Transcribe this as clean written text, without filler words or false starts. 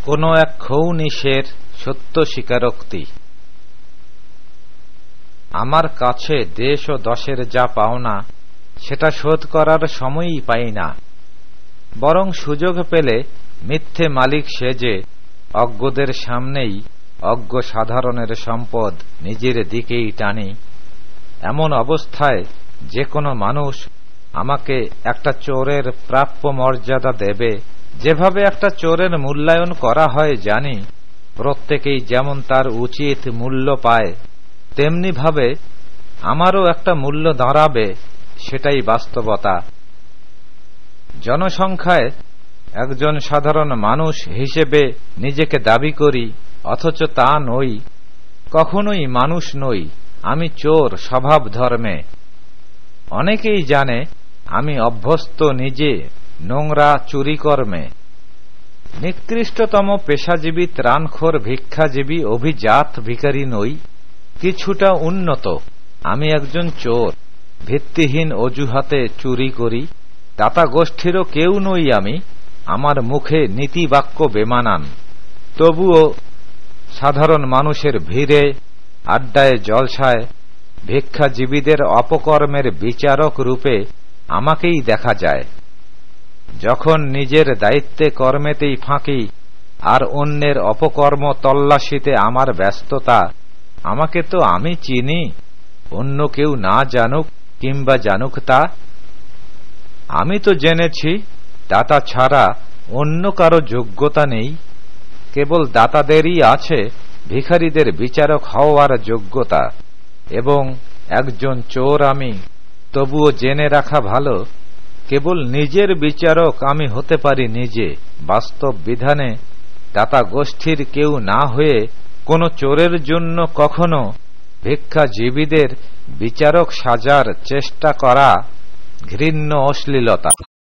কোনো এক খৌনিশের সত্য স্বীকারোক্তি। আমার কাছে দেশ ও দশের যা পাওনা সেটা শোধ করার সময়ই পাই না, বরং সুযোগ পেলে মিথ্যে মালিক সেজে অজ্ঞদের সামনেই অজ্ঞ সাধারণের সম্পদ নিজের দিকেই টানি। এমন অবস্থায় যে কোনো মানুষ আমাকে একটা চোরের প্রাপ্য মর্যাদা দেবে, যেভাবে একটা চোরের মূল্যায়ন করা হয় জানি, প্রত্যেকেই যেমন তার উচিত মূল্য পায়, তেমনি ভাবে আমারও একটা মূল্য দাঁড়াবে, সেটাই বাস্তবতা। জনসংখ্যায় একজন সাধারণ মানুষ হিসেবে নিজেকে দাবি করি, অথচ তা নই, কখনোই মানুষ নই। আমি চোর স্বভাব ধর্মে। অনেকেই জানে আমি অভ্যস্ত নিজে নোংরা চুরিকর্মে। নিকৃষ্টতম পেশাজীবী ত্রাণখোর ভিক্ষাজীবী অভিজাত ভিখারি নই, কিছুটা উন্নত। আমি একজন চোর, ভিত্তিহীন অজুহাতে চুরি করি। দাতা গোষ্ঠীরও কেউ নই আমি, আমার মুখে নীতিবাক্য বেমানান। তবুও সাধারণ মানুষের ভিড়ে, আড্ডায়, জলসায় ভিক্ষাজীবীদের অপকর্মের বিচারক রূপে আমাকেই দেখা যায়। যখন নিজের দায়িত্বে কর্মেতেই ফাঁকি আর অন্যের অপকর্ম তল্লাশিতে আমার ব্যস্ততা, আমাকে তো আমি চিনি, অন্য কেউ না জানুক কিংবা জানুক তা। আমি তো জেনেছি দাতা ছাড়া অন্য কারো যোগ্যতা নেই, কেবল দাতাদেরই আছে ভিখারিদের বিচারক হওয়ার যোগ্যতা। এবং একজন চোর আমি, তবুও জেনে রাখা ভালো, কেবল নিজের বিচারক আমি হতে পারি নিজে। বাস্তব বিধানে দাতা গোষ্ঠীর কেউ না হয়ে কোনো চোরের জন্য কখনো ভিক্ষাজীবীদের বিচারক সাজার চেষ্টা করা ঘৃণ্য অশ্লীলতা।